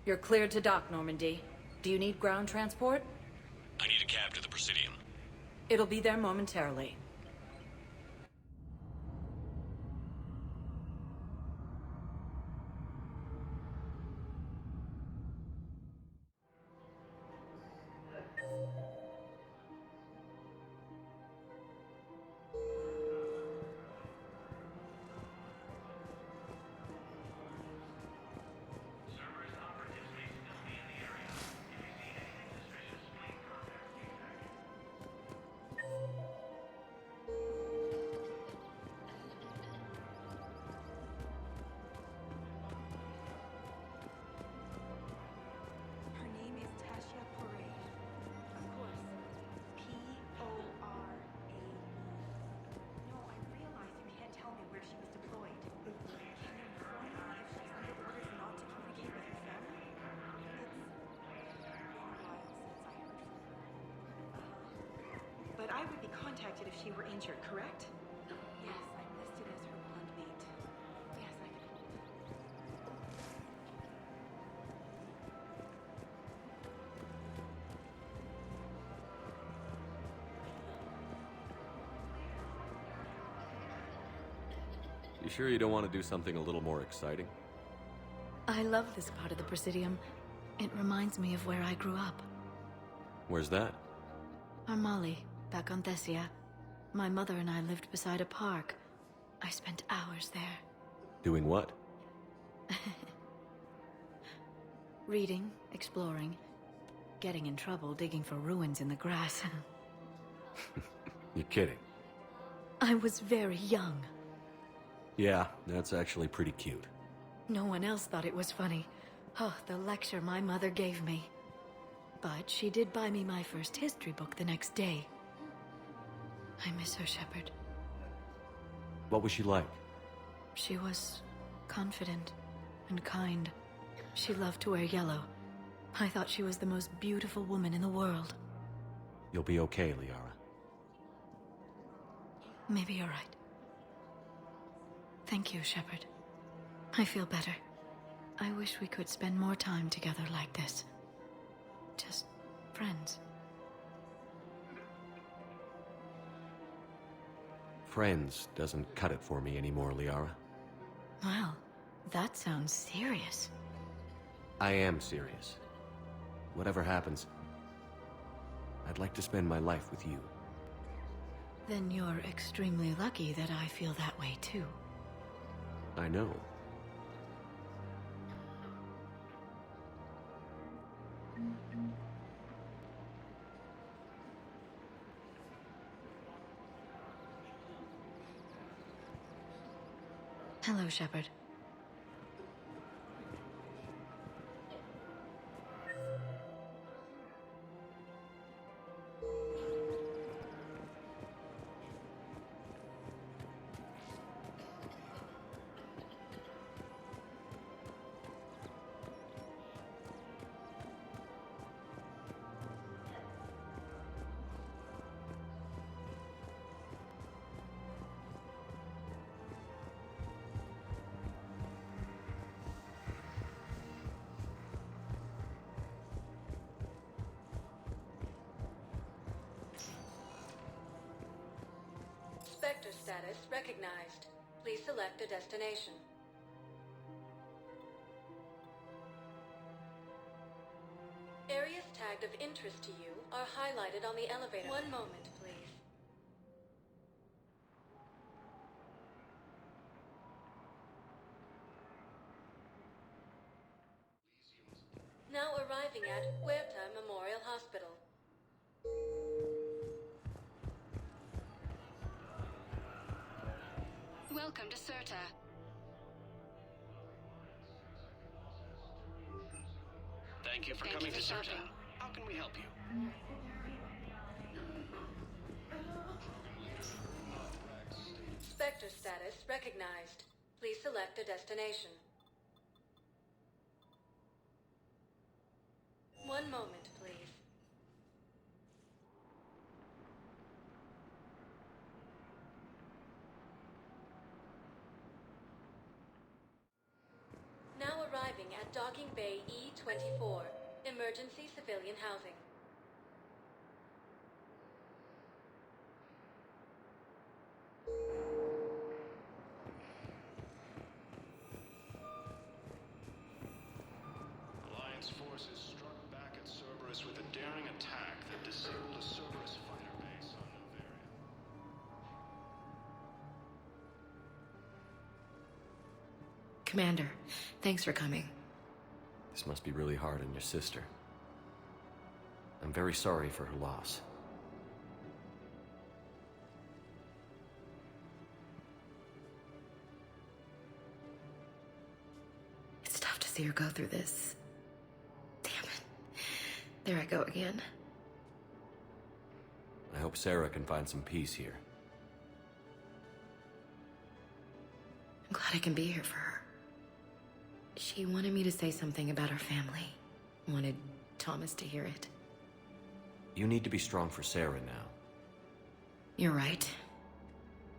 You're cleared to dock, Normandy. Do you need ground transport? I need a cab to the Presidium. It'll be there momentarily. But I would be contacted if she were injured, correct? Yes, I'm listed as her blonde mate. Yes, I can hold it. You sure you don't want to do something a little more exciting? I love this part of the Presidium. It reminds me of where I grew up. Where's that? Armali, back on Thessia. My mother and I lived beside a park. I spent hours there. Doing what? Reading, exploring, getting in trouble digging for ruins in the grass. You're kidding. I was very young. Yeah, that's actually pretty cute. No one else thought it was funny. Oh, the lecture my mother gave me. But she did buy me my first history book the next day. I miss her, Shepard. What was she like? She was confident and kind. She loved to wear yellow. I thought she was the most beautiful woman in the world. You'll be okay, Liara. Maybe you're right. Thank you, Shepard. I feel better. I wish we could spend more time together like this. Just friends. Friends doesn't cut it for me anymore, Liara. Well, that sounds serious. I am serious. Whatever happens, I'd like to spend my life with you. Then you're extremely lucky that I feel that way too. I know. Hello, Shepard. Sector status recognized. Please select a destination. Areas tagged of interest to you are highlighted on the elevator. One moment, please. Now arriving at Huerta Memorial Hospital. Welcome to Certa. Thank you for coming to Certa. How can we help you? Sector status recognized. Please select a destination. One moment, please. Now arriving at Docking Bay E-24. Emergency civilian housing. Alliance forces struck back at Cerberus with a daring attack that disabled a Cerberus fighter base on Novaria. Commander, thanks for coming. This must be really hard on your sister. I'm very sorry for her loss. It's tough to see her go through this. Damn it. There I go again. I hope Sarah can find some peace here. I'm glad I can be here for her. She wanted me to say something about her family. Wanted Thomas to hear it. You need to be strong for Sarah now. You're right.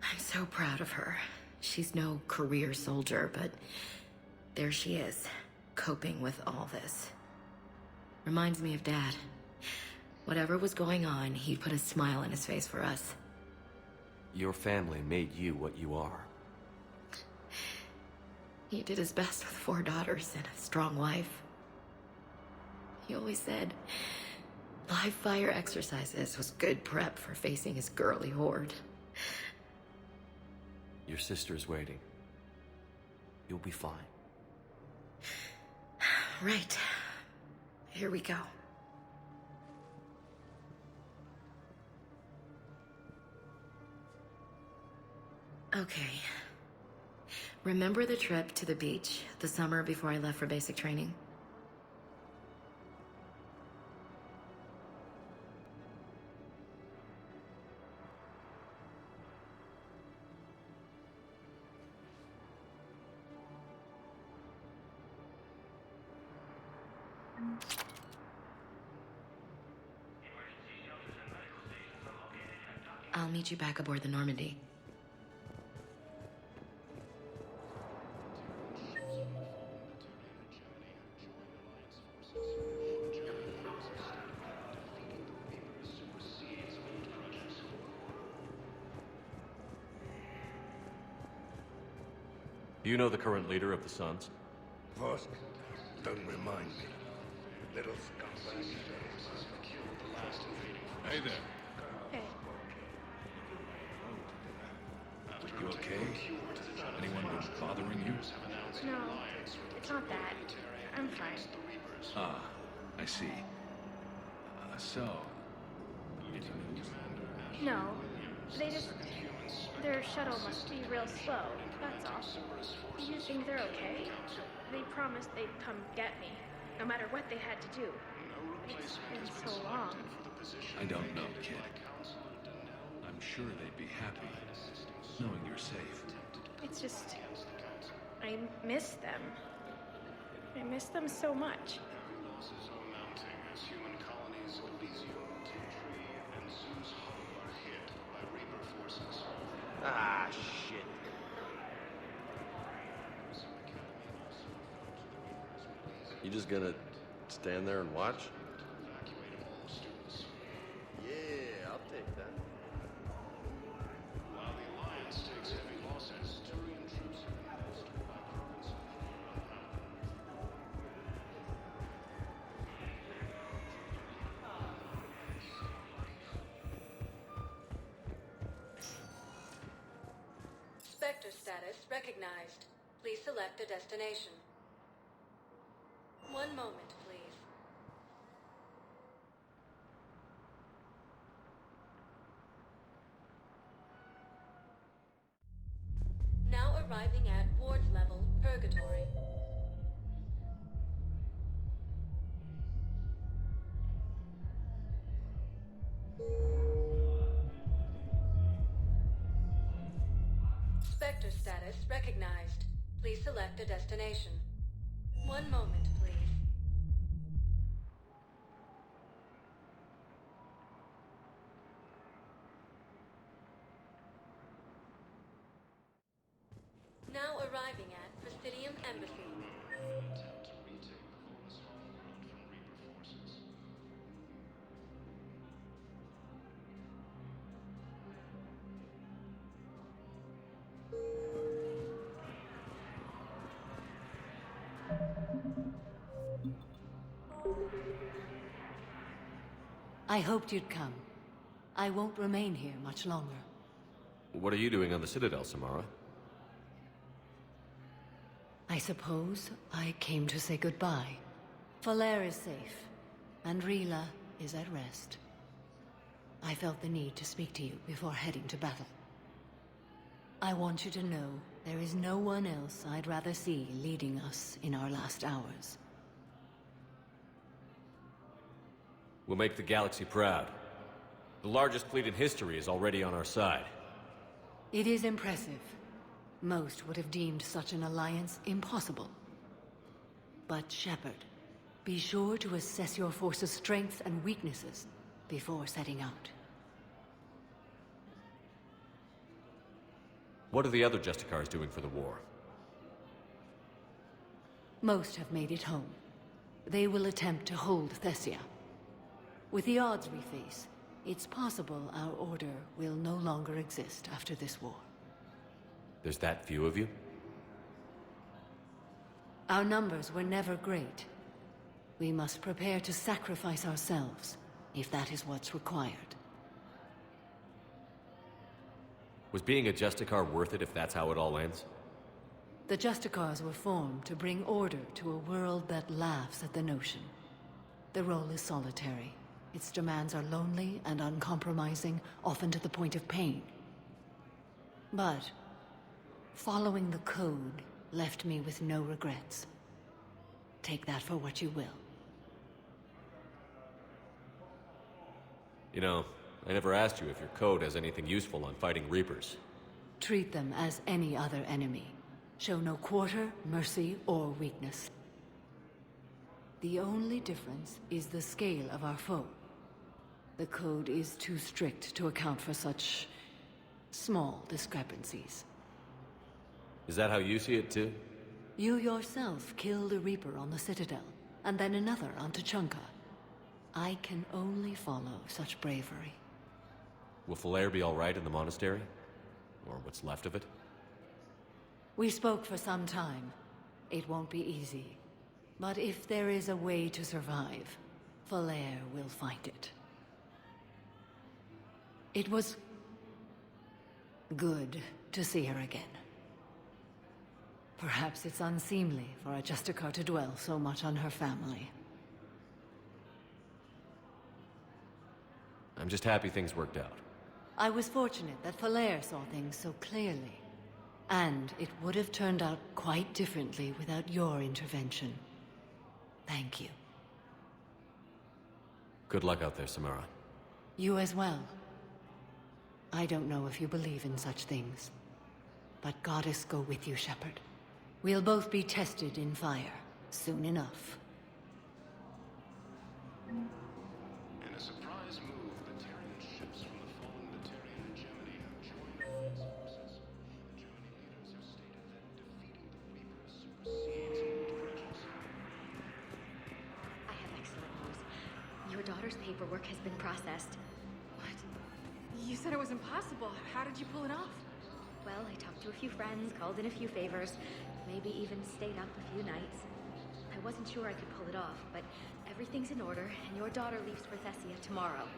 I'm so proud of her. She's no career soldier, but there she is, coping with all this. Reminds me of Dad. Whatever was going on, he'd put a smile on his face for us. Your family made you what you are. He did his best with 4 daughters and a strong wife. He always said live fire exercises was good prep for facing his girly horde. Your sister's waiting. You'll be fine. Right. Here we go. Okay. Remember the trip to the beach the summer before I left for basic training? I'll meet you back aboard the Normandy. Do you know the current leader of the Suns? Vosk, don't remind me. Little scumbag. Hey there. Hey. You okay? Anyone been bothering you? No, it's not that. I'm fine. Ah, I see. So, any news? No, their shuttle must be real slow, that's all. Do you think they're okay? They promised they'd come get me, no matter what they had to do. It's been so long. I don't know, kid. I'm sure they'd be happy knowing you're safe. It's just, I miss them. I miss them so much. Losses are mounting as human colonies of Elysium, Tree, and Zeus Hub are hit by Reaper forces. Ah, shit. You just gonna stand there and watch? Evacuate all students. Yeah, I'll take that. While the Alliance takes heavy losses, Turian troops have been bolstered by province of Spectre status recognized. Please select a destination. One moment, please. Now arriving at Ward's level, Purgatory. Spectre status recognized. Please select a destination. One moment, please. Now arriving at Presidium Embassy. attempt to retake I hoped you'd come. I won't remain here much longer. What are you doing on the Citadel, Samara? I suppose I came to say goodbye. Falere is safe, and Rila is at rest. I felt the need to speak to you before heading to battle. I want you to know there is no one else I'd rather see leading us in our last hours. We'll make the galaxy proud. The largest fleet in history is already on our side. It is impressive. Most would have deemed such an alliance impossible. But Shepard, be sure to assess your force's strengths and weaknesses before setting out. What are the other Justicars doing for the war? Most have made it home. They will attempt to hold Thessia. With the odds we face, it's possible our order will no longer exist after this war. There's that few of you? Our numbers were never great. We must prepare to sacrifice ourselves, if that is what's required. Was being a Justicar worth it if that's how it all ends? The Justicars were formed to bring order to a world that laughs at the notion. The role is solitary. Its demands are lonely and uncompromising, often to the point of pain. But following the code left me with no regrets. Take that for what you will. You know, I never asked you if your code has anything useful on fighting Reapers. Treat them as any other enemy. Show no quarter, mercy, or weakness. The only difference is the scale of our foe. The code is too strict to account for such small discrepancies. Is that how you see it too? You yourself killed a Reaper on the Citadel, and then another on Tuchanka. I can only follow such bravery. Will Falere be alright in the monastery? Or what's left of it? We spoke for some time. It won't be easy. But if there is a way to survive, Falere will find it. It was good to see her again. Perhaps it's unseemly for a Justicar to dwell so much on her family. I'm just happy things worked out. I was fortunate that Falere saw things so clearly. And it would have turned out quite differently without your intervention. Thank you. Good luck out there, Samara. You as well. I don't know if you believe in such things, but Goddess go with you, Shepard. We'll both be tested in fire, soon enough. In a surprise move, Batarian ships from the fallen Batarian hegemony have joined Earth's forces. Germany leaders have stated that defeating the Reapers supersedes old grudges. I have excellent news. Your daughter's paperwork has been processed. What? You said it was impossible. How did you pull it off? Well, I talked to a few friends, called in a few favors, maybe even stayed up a few nights. I wasn't sure I could pull it off, but everything's in order, and your daughter leaves for Thessia tomorrow.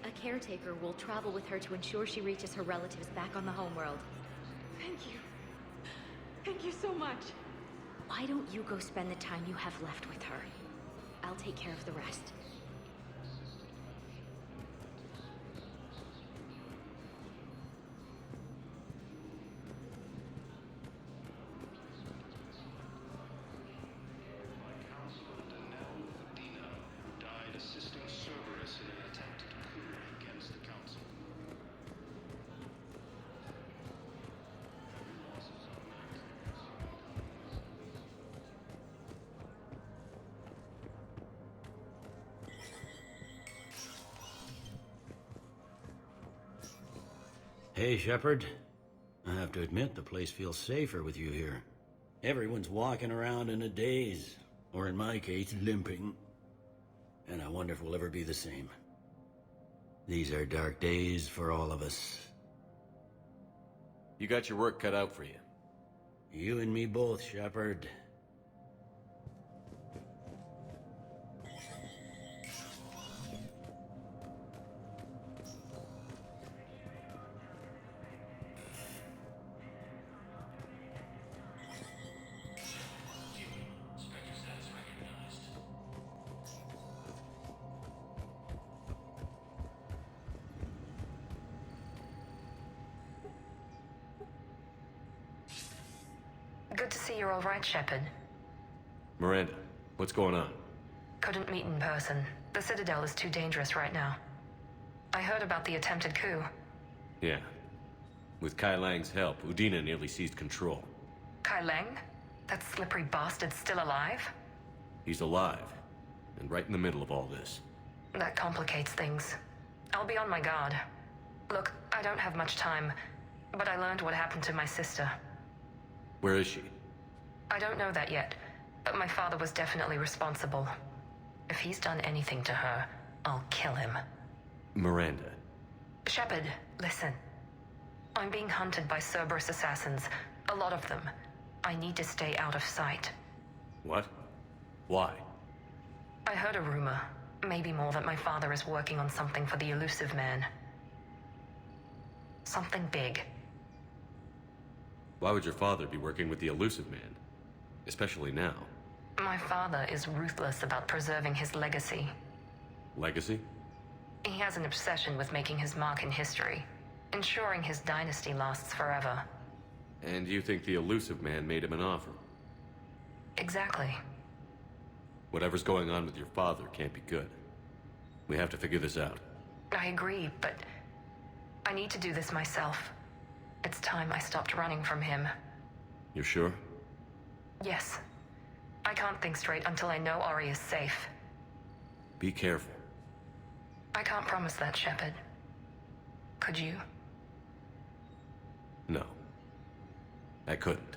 A caretaker will travel with her to ensure she reaches her relatives back on the homeworld. Thank you. Thank you so much. Why don't you go spend the time you have left with her? I'll take care of the rest. Hey, Shepard. I have to admit, the place feels safer with you here. Everyone's walking around in a daze, or in my case, limping. And I wonder if we'll ever be the same. These are dark days for all of us. You got your work cut out for you. You and me both, Shepard. see you're all right, Shepard. Miranda, what's going on? Couldn't meet in person. The Citadel is too dangerous right now. I heard about the attempted coup. Yeah. With Kai Lang's help, Udina nearly seized control. Kai Lang? That slippery bastard's still alive? He's alive, and right in the middle of all this. That complicates things. I'll be on my guard. Look, I don't have much time, but I learned what happened to my sister. Where is she? I don't know that yet, but my father was definitely responsible. If he's done anything to her, I'll kill him. Miranda. Shepard, listen. I'm being hunted by Cerberus assassins. A lot of them. I need to stay out of sight. What? Why? I heard a rumor, maybe more, that my father is working on something for the Elusive Man. Something big. Why would your father be working with the Elusive Man? Especially now. My father is ruthless about preserving his legacy. Legacy? He has an obsession with making his mark in history, ensuring his dynasty lasts forever. And you think the Elusive Man made him an offer? Exactly. Whatever's going on with your father can't be good. We have to figure this out. I agree, but I need to do this myself. It's time I stopped running from him. You're sure? Yes. I can't think straight until I know Ori is safe. Be careful. I can't promise that, Shepard. Could you? No. I couldn't.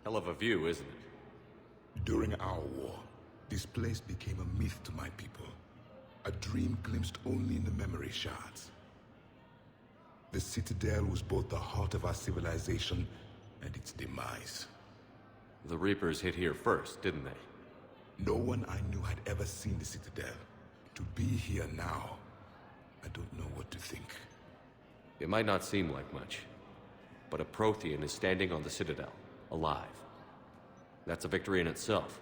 Hell of a view, isn't it? During our war, this place became a myth to my people. A dream glimpsed only in the memory shards. The Citadel was both the heart of our civilization and its demise. The Reapers hit here first, didn't they? No one I knew had ever seen the Citadel. To be here now, I don't know what to think. It might not seem like much, but a Prothean is standing on the Citadel, alive. That's a victory in itself.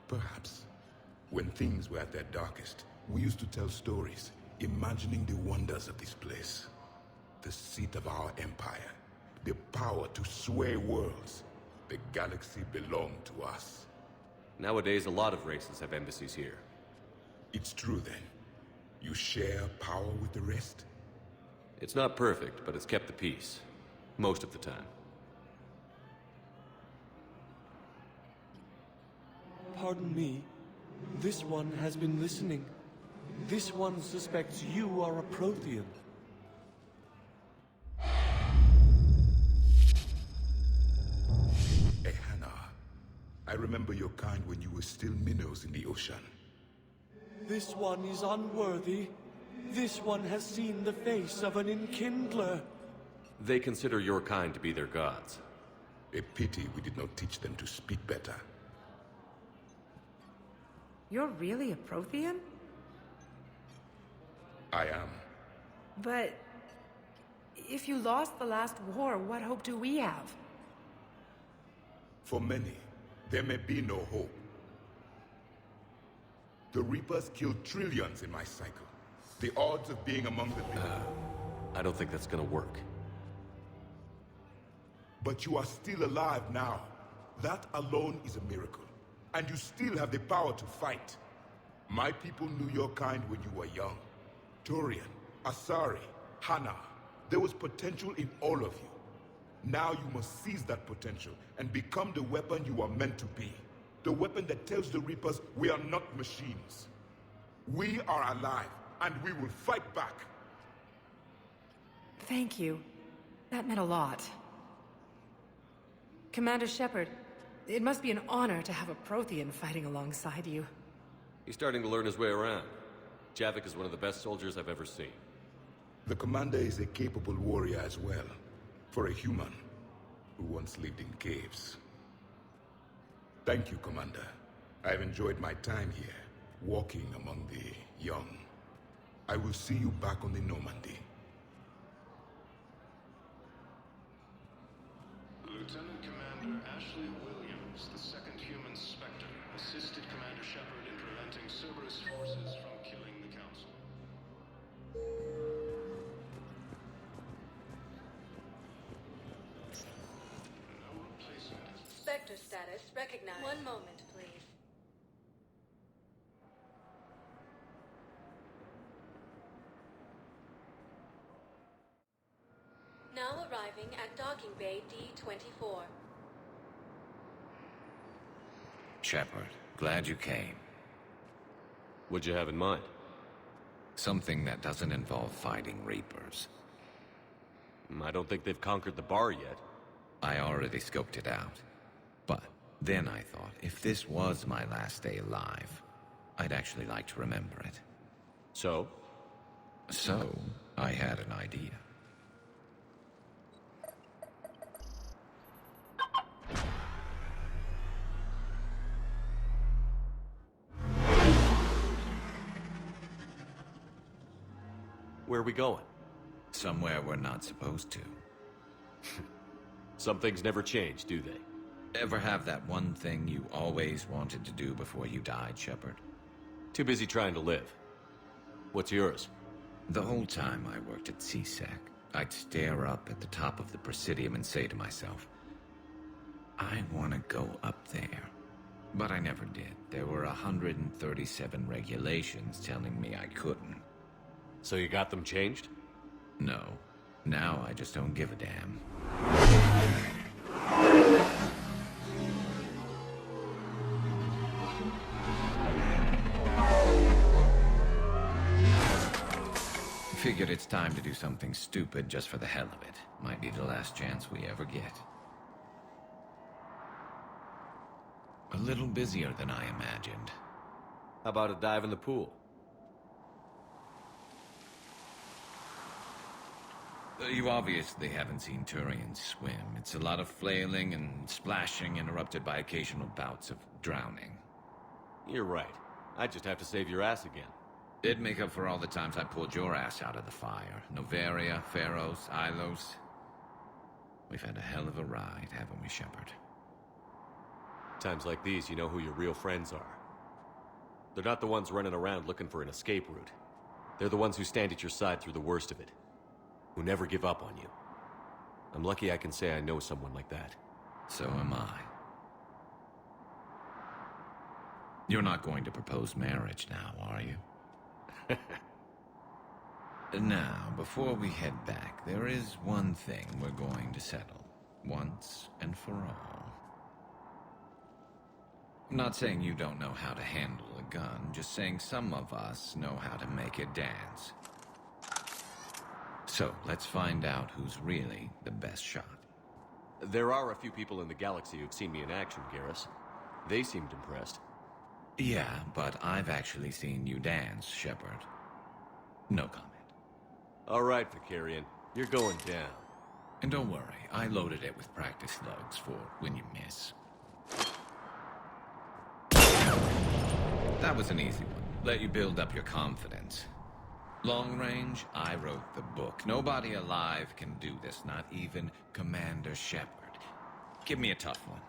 Perhaps. When things were at their darkest, we used to tell stories, imagining the wonders of this place. The seat of our empire, the power to sway worlds. The galaxy belonged to us. Nowadays, a lot of races have embassies here. It's true then. You share power with the rest? It's not perfect, but it's kept the peace. Most of the time. Pardon me. This one has been listening. This one suspects you are a Prothean. Ehana, remember your kind when you were still minnows in the ocean. This one is unworthy. This one has seen the face of an enkindler. They consider your kind to be their gods. A pity we did not teach them to speak better. You're really a Prothean? I am. But if you lost the last war, what hope do we have? For many, there may be no hope. The Reapers killed trillions in my cycle. The odds of being among the living. I don't think that's gonna work. But you are still alive now. That alone is a miracle. And you still have the power to fight. My people knew your kind when you were young. Turian, Asari, Hana. There was potential in all of you. Now you must seize that potential and become the weapon you are meant to be. The weapon that tells the Reapers we are not machines. We are alive, and we will fight back. Thank you. That meant a lot. Commander Shepard, it must be an honor to have a Prothean fighting alongside you. He's starting to learn his way around. Javik is one of the best soldiers I've ever seen. The commander is a capable warrior as well, for a human who once lived in caves. Thank you, Commander. I've enjoyed my time here, walking among the young. I will see you back on the Normandy. Lieutenant Commander Ashley Williams, the second human Spectre, assisted Commander Shepard in preventing Cerberus forces from killing the Council. No replacement. Spectre status recognized. One moment, please. Now arriving at docking bay D-24. Shepard, glad you came. What'd you have in mind? Something that doesn't involve fighting Reapers. I don't think they've conquered the bar yet. I already scoped it out. But then I thought, if this was my last day alive, I'd actually like to remember it. So? So, I had an idea. Where are we going? Somewhere we're not supposed to. Some things never change, do they? Ever have that one thing you always wanted to do before you died, Shepard? Too busy trying to live. What's yours? The whole time I worked at CSEC, I'd stare up at the top of the Presidium and say to myself, I want to go up there. But I never did. There were 137 regulations telling me I couldn't. So you got them changed? No. Now I just don't give a damn. Figured it's time to do something stupid just for the hell of it. Might be the last chance we ever get. A little busier than I imagined. How about a dive in the pool? You obviously haven't seen Turians swim. It's a lot of flailing and splashing, interrupted by occasional bouts of drowning. You're right. I just have to save your ass again. It'd make up for all the times I pulled your ass out of the fire. Noveria, Pharos, Ilos. We've had a hell of a ride, haven't we, Shepard? Times like these, you know who your real friends are. They're not the ones running around looking for an escape route. They're the ones who stand at your side through the worst of it. Who never give up on you. I'm lucky I can say I know someone like that. So am I. You're not going to propose marriage now, are you? Now, before we head back, there is one thing we're going to settle. Once and for all. I'm not saying you don't know how to handle a gun, just saying some of us know how to make it dance. So, let's find out who's really the best shot. There are a few people in the galaxy who've seen me in action, Garrus. They seemed impressed. Yeah, but I've actually seen you dance, Shepard. No comment. All right, Vicarian. You're going down. And don't worry, I loaded it with practice slugs for when you miss. That was an easy one. Let you build up your confidence. Long range, I wrote the book. Nobody alive can do this, not even Commander Shepard. Give me a tough one.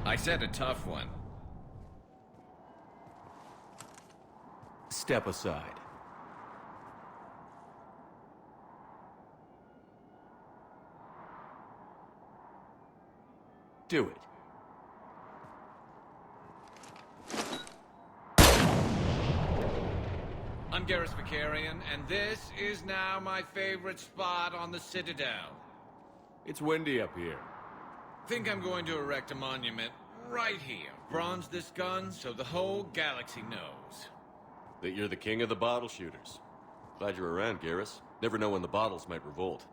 I said a tough one. Step aside. Do it. I'm Garrus Vicarian, and this is now my favorite spot on the Citadel. It's windy up here. Think I'm going to erect a monument right here. Bronze this gun so the whole galaxy knows. That you're the king of the bottle shooters. Glad you're around, Garrus. Never know when the bottles might revolt.